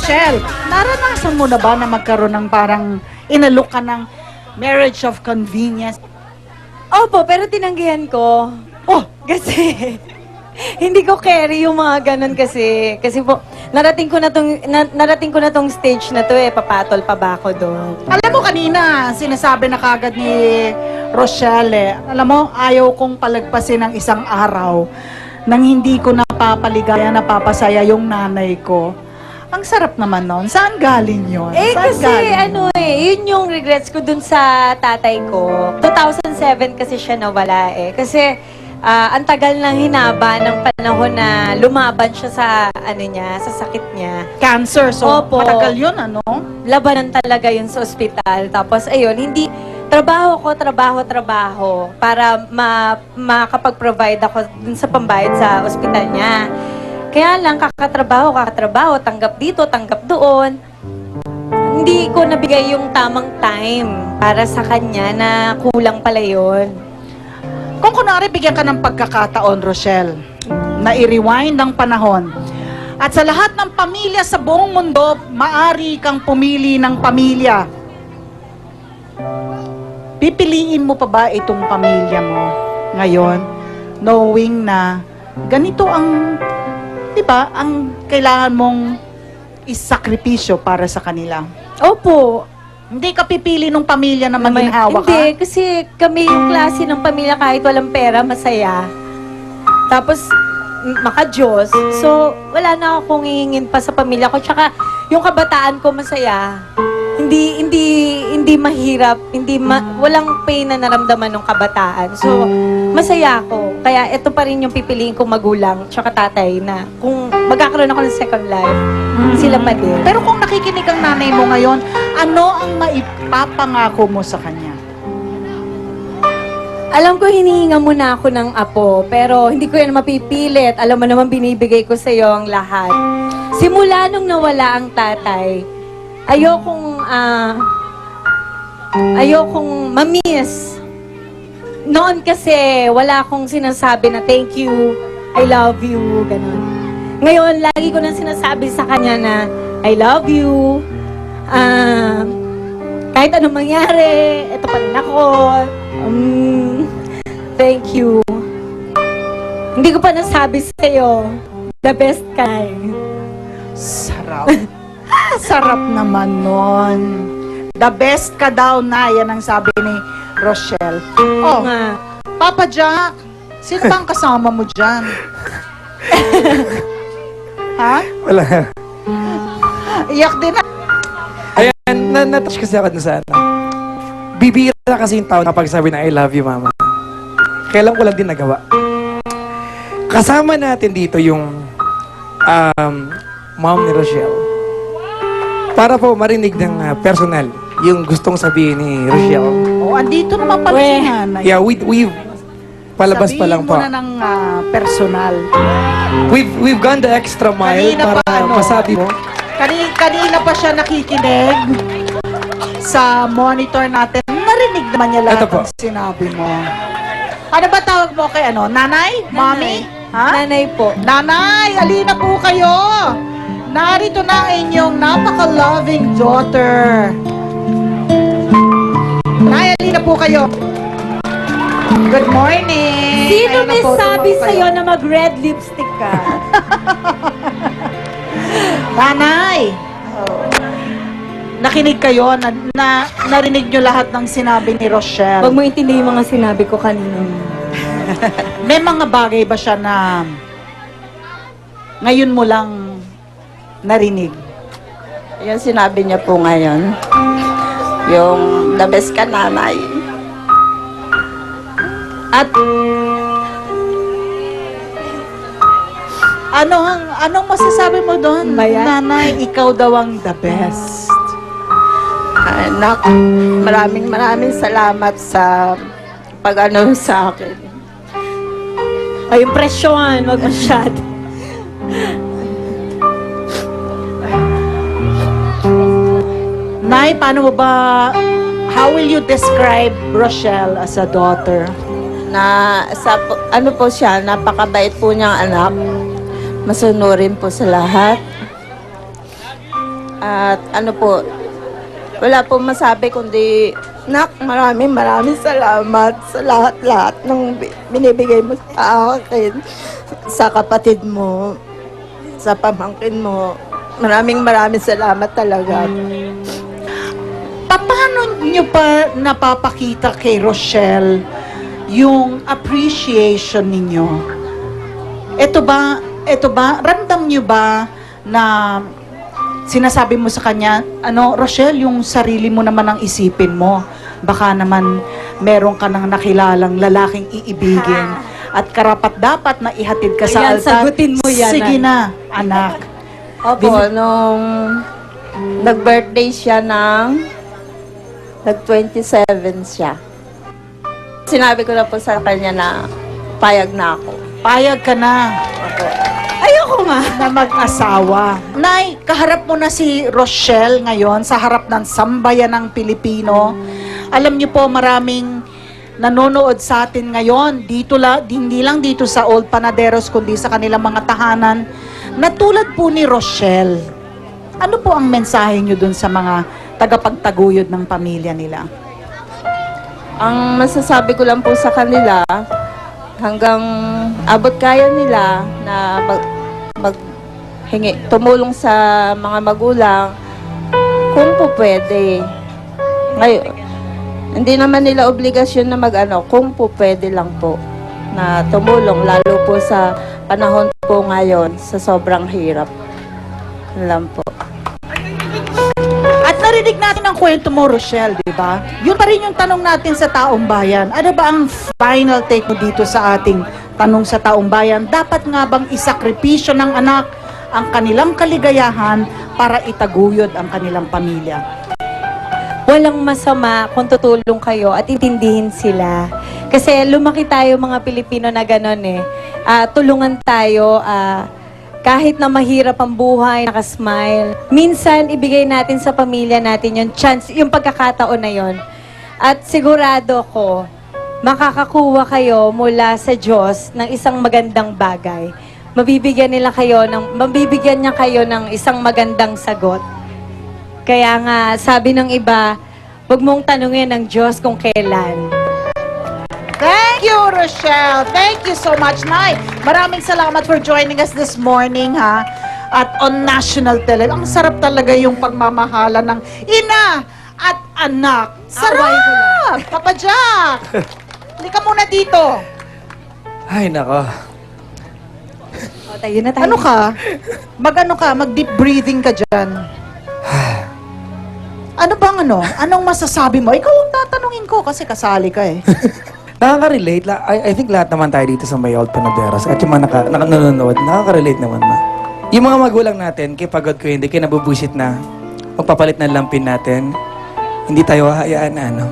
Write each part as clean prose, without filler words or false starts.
Rochelle, naranasan mo na ba na magkaroon ng parang inalok ka ng marriage of convenience? Opo, pero tinanggihan ko. Oh, Kasi, hindi ko carry yung mga ganun kasi. Kasi po, narating ko na tong stage na to papatol pa ba ako doon? alam mo kanina, sinasabi na kagad ni Rochelle, alam mo, ayaw kong palagpasin ng isang araw nang hindi ko napapaligaya, napapasaya yung nanay ko. Ang sarap naman nun. Saan galing yun? Saan Kasi galing? yun yung regrets ko dun sa tatay ko. 2007 kasi siya nawala Kasi ang tagal nang hinaba ng panahon na lumaban siya sa sa sakit niya. Cancer, so Opo. matagal yun, ano? Labanan talaga yun sa ospital. Tapos ayun, hindi trabaho para makapag-provide ako dun sa pambayad sa ospital niya. Kaya lang, kakatrabaho, tanggap dito, tanggap doon. Hindi ko nabigay yung tamang time para sa kanya na kulang pala yun. Kung kunwari bigyan ka ng pagkakataon, Rochelle, na i-rewind ang panahon, at sa lahat ng pamilya sa buong mundo, maari kang pumili ng pamilya. Pipiliin mo pa ba itong pamilya mo ngayon, knowing na ganito ang, di ba, ang kailangan mong isakripisyo para sa kanila? Opo. Hindi ka pipili ng pamilya na maginhawa ka? Hindi, kasi kami yung klase ng pamilya kahit walang pera, masaya. Tapos, maka-Diyos. So, wala na akong hihingin pa sa pamilya ko. Tsaka, yung kabataan ko masaya. Hindi mahirap, walang pain na naramdaman ng kabataan. So, masaya ako. Kaya ito pa rin yung pipiliin kong magulang, tsaka tatay na kung magkakaroon ako ng second life, sila pa din. Pero kung nakikinig ang nanay mo ngayon, ano ang maipapangako mo sa kanya? Alam ko hinihinga muna ako ng apo, pero hindi ko yan mapipilit. Alam mo naman binibigay ko sa iyo ang lahat. Simula nung nawala ang tatay, ayokong mamiss. Noon kasi wala akong sinasabi na thank you, I love you, ganun. Ngayon, lagi ko nang sinasabi sa kanya na I love you. Kahit anong mangyari, ito pa rin ako. Thank you. Hindi ko pa nasabi sa'yo, the best kind. Sarap. Sarap naman nun. The best ka daw na, yan ang sabi ni Rochelle. Oh, Nga. Papa Jack, sino bang kasama mo dyan? Ha? Wala. Iyak din na. Ayan, natouch kasi ako na sana. Bibira kasi yung tao na pagsabi na I love you, mama. Kailan ko lang din nagawa. Kasama natin dito yung mom ni Rochelle. Para po marinig ng personal yung gustong sabihin ni Rochelle. Oh, andito naman pala si nanay. Yeah, we've palabas pa lang po. Sabihin mo na ng personal. We've gone the extra mile Kanina para pa, ano? masabi mo. Kanina pa siya nakikinig sa monitor natin. Narinig naman niya lahat Ito po. ng sinabi mo. Ano ba tawag mo kay ano? Nanay? Mommy? Ha? Nanay po. Nanay, alina po kayo. Narito na ang inyong napaka-loving daughter. Nay, alina po kayo. Good morning. Sino Ayun na may po, sabi tumaw kayo. sa'yo na mag-red lipstick ka? Nanay! Nakinig kayo, narinig nyo lahat ng sinabi ni Rochelle. Huwag mo intindi yung mga sinabi ko kanina. May mga bagay ba siya na ngayon mo lang narinig? Yung sinabi niya po ngayon, yung the best ka nanay. At anong masasabi mo doon? Bayan? Nanay, ikaw daw ang the best. Anak, maraming salamat sa pag-ano sa akin. Ay, yung presyon, wag masyado. Nay, paano mo ba, how will you describe Rochelle as a daughter? Na ano po siya, napakabait po niyang anak. Masunurin po sa lahat. At ano po, wala po masabi kundi, Nak, maraming salamat sa lahat-lahat ng binibigay mo sa akin, sa kapatid mo, sa pamangkin mo. Maraming salamat talaga. Paano nyo pa napapakita kay Rochelle yung appreciation ninyo? Ito ba, ramdam nyo ba na sinasabi mo sa kanya, Rochelle, yung sarili mo naman ang isipin mo. Baka naman meron ka nang nakilalang lalaking iibigin at karapat dapat na ihatid ka sa Ayan, altar. sagutin mo yan, Sige na, anak. Opo, nung nag-birthday siya nag-27 siya. Sinabi ko na po sa kanya na payag na ako. Payag ka na. Ayoko nga. Na mag-asawa. Nay, kaharap mo na si Rochelle ngayon sa harap ng sambayan ng Pilipino. Alam niyo po, maraming nanonood sa atin ngayon, hindi lang dito sa Old Panaderos, kundi sa kanilang mga tahanan, na tulad po ni Rochelle. Ano po ang mensahe niyo dun sa mga tagapagtaguyod ng pamilya nila? Ang masasabi ko lang po sa kanila, hanggang abot kaya nila na tumulong sa mga magulang kung po pwede. Ngayon, hindi naman nila obligasyon na kung po pwede lang po na tumulong, lalo po sa panahon po ngayon sa sobrang hirap. Yun lang po. At narinig natin ang kwento mo, Rochelle, di ba? Yun pa rin yung tanong natin sa taong bayan. Ano ba ang final take mo dito sa ating tanong sa taong bayan? Dapat nga bang isakripisyo ng anak ang kanilang kaligayahan para itaguyod ang kanilang pamilya? Walang masama kung tutulong kayo at intindihin sila. Kasi lumaki tayo mga Pilipino na gano'n eh. Tulungan tayo, kahit na mahirap ang buhay, nakasmile. Minsan, ibigay natin sa pamilya natin yung chance, yung pagkakataon na yon. At sigurado ko, makakakuha kayo mula sa Diyos ng isang magandang bagay. Mabibigyan niya kayo ng isang magandang sagot. Kaya nga, sabi ng iba, huwag mong tanungin ng Diyos kung kailan. Thank you, Rochelle. Thank you so much, Nay. Maraming salamat for joining us this morning, ha? At on national television. Ang sarap talaga yung pagmamahala ng ina at anak. Sarap! Papa Jack! Halika muna dito. Ay, nako. O, tayo na tayo. Mag-deep breathing ka dyan. Anong masasabi mo? Ikaw ang tatanungin ko kasi kasali ka eh. Nakaka-relate. I think lahat naman tayo dito sa may Old Panaderos at yung mga nanonood, nakaka-relate naman, ma. Yung mga magulang natin, kay pagod ko hindi, kay nabubusit na magpapalit ng lampin natin, hindi tayo hahayaan na,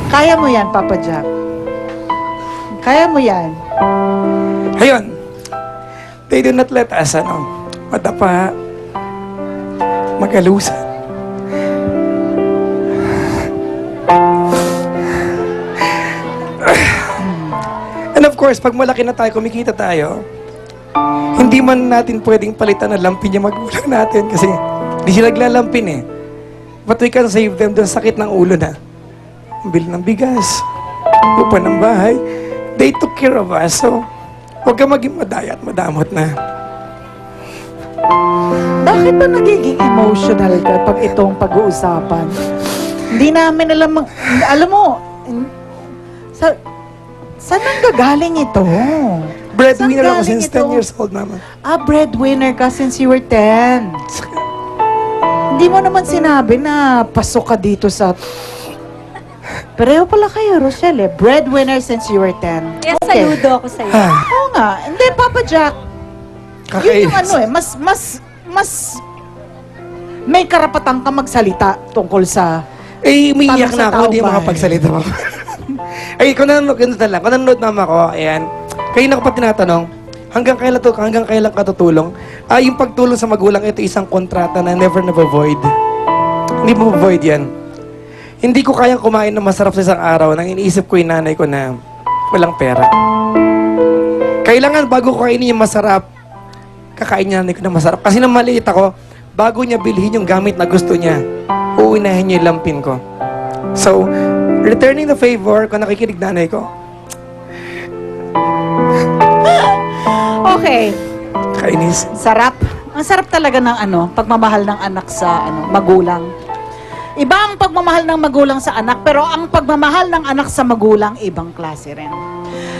Kaya mo yan, Papa Jack. Kaya mo yan. Ayun, they do not let us, madapa, magalusan. And of course, pag malaki na tayo, kumikita tayo, hindi man natin pwedeng palitan ng lampin yung magulang natin kasi hindi sila naglalampin eh. But we can save them doon sakit ng ulo na. Bili ng bigas, upa ng bahay. They took care of us. So, huwag ka maging madaya at madamot na. Bakit ba nagiging emotional ka pag itong pag-uusapan? Hindi namin alam mo, saan nanggagaling ito? Breadwinner Saan ako galing since ito? 10 years old, mama. Breadwinner ka since you were 10. Hindi mo naman sinabi na pasok ka dito sa... Pareho pala kayo, Rochelle. Breadwinner since you were 10. Kaya saludo ako sa'yo. Oo nga. Hindi, Papa Jack. Yun yung mas may karapatan ka magsalita tungkol sa... Umiiyak tanong na sa ako, hindi taong bahay. makapagsalita ako. Kung nanonood mama ko, ayan, kayo na ko pa tinatanong, hanggang kailan ka tutulong? Yung pagtulong sa magulang, ito isang kontrata na never na-void. Hindi mo void yan. Hindi ko kayang kumain ng masarap sa isang araw nang iniisip ko yung nanay ko na walang pera. Kailangan bago ko kainin yung masarap, kakain niya nanay ko ng masarap. Kasi nang maliit ako, bago niya bilhin yung gamit na gusto niya, uunahin niya yung lampin ko. So, returning the favor, kung nakikinig nanay ko, Okay. kainis. Sarap. Ang sarap talaga ng pagmamahal ng anak sa magulang. Iba ang pagmamahal ng magulang sa anak, pero ang pagmamahal ng anak sa magulang, ibang klase rin.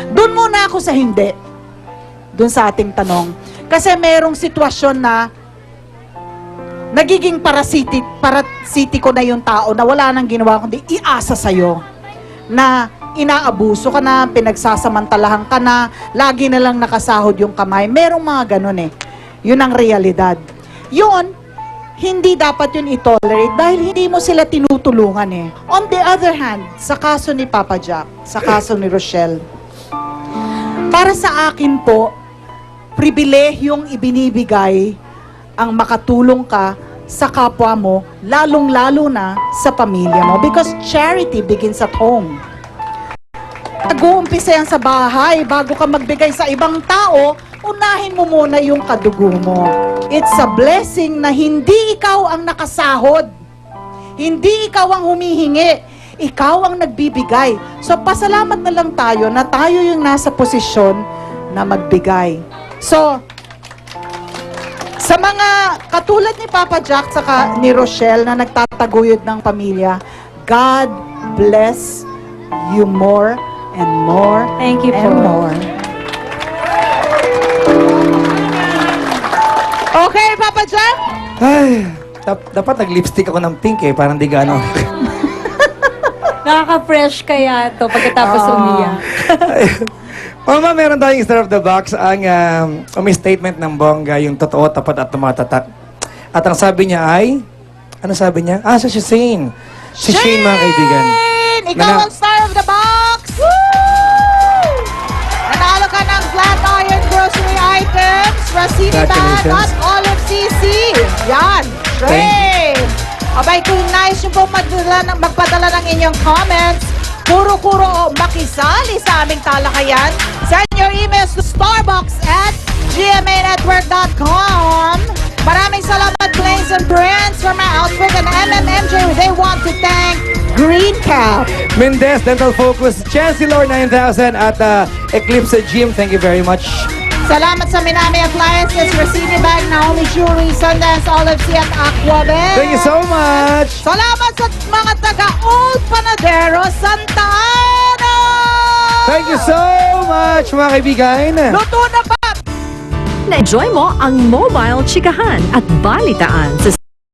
Doon muna ako sa hindi. Doon sa ating tanong. Kasi merong sitwasyon na nagiging parasiti ko na yung tao na wala nang ginawa kundi iasa sa'yo. Na inaabuso ka na, pinagsasamantalahan ka na, lagi na lang nakasahod yung kamay. Merong mga ganun eh. Yun ang realidad. Yun, hindi dapat yun i-tolerate dahil hindi mo sila tinutulungan eh. On the other hand, sa kaso ni Papa Jack, sa kaso ni Rochelle, para sa akin po, pribilehiyong ibinibigay ang makatulong ka sa kapwa mo, lalong-lalo na sa pamilya mo. Because charity begins at home. Nag-uumpisa yan sa bahay. Bago ka magbigay sa ibang tao, unahin mo muna yung kadugo mo. It's a blessing na hindi ikaw ang nakasahod. Hindi ikaw ang humihingi. Ikaw ang nagbibigay. So, pasalamat na lang tayo na tayo yung nasa posisyon na magbigay. So, sa mga katulad ni Papa Jack saka ni Rochelle na nagtataguyod ng pamilya, God bless you more and more Thank you and po. more. Okay, Papa Jack? Ay, dapat nag-lipstick ako ng pink eh, parang di gano'n. Nakaka-fresh kaya to pagkatapos umiyak. Mama, meron tayong star of the box. May statement ng bongga, yung totoo, tapat at tumatatak. At ang sabi niya ay, ano sabi niya? Si Shane. Si Shane, mga kaibigan. Ikaw Nana- ang star of the box! Woo! Nanalo ka ng flat iron grocery items, Racini Band Congratulations. at Olive CC. Yan, great! Abay, kung nice yung po magpadala ng inyong comments, kuro-kuro o makisali sa aming talakayan, send your emails to starbucks@gmanetwork.com. Maraming salamat, Plains and Brands, for my outfit, and MMMJ, they want to thank Green Cap. Mendez, Dental Focus, Chancellor 9000 at Eclipse Gym. Thank you very much. Salamat sa Minami Appliances, Racini Bag, Naomi Jewelry, Sundance, Olive Sea at Aquabel. Thank you so much. Salamat sa mga taga-Old Panadero, Santa Ana! Thank you so much, mga kaibigan. Luto na ba? Na-enjoy mo ang mobile chikahan at balitaan sa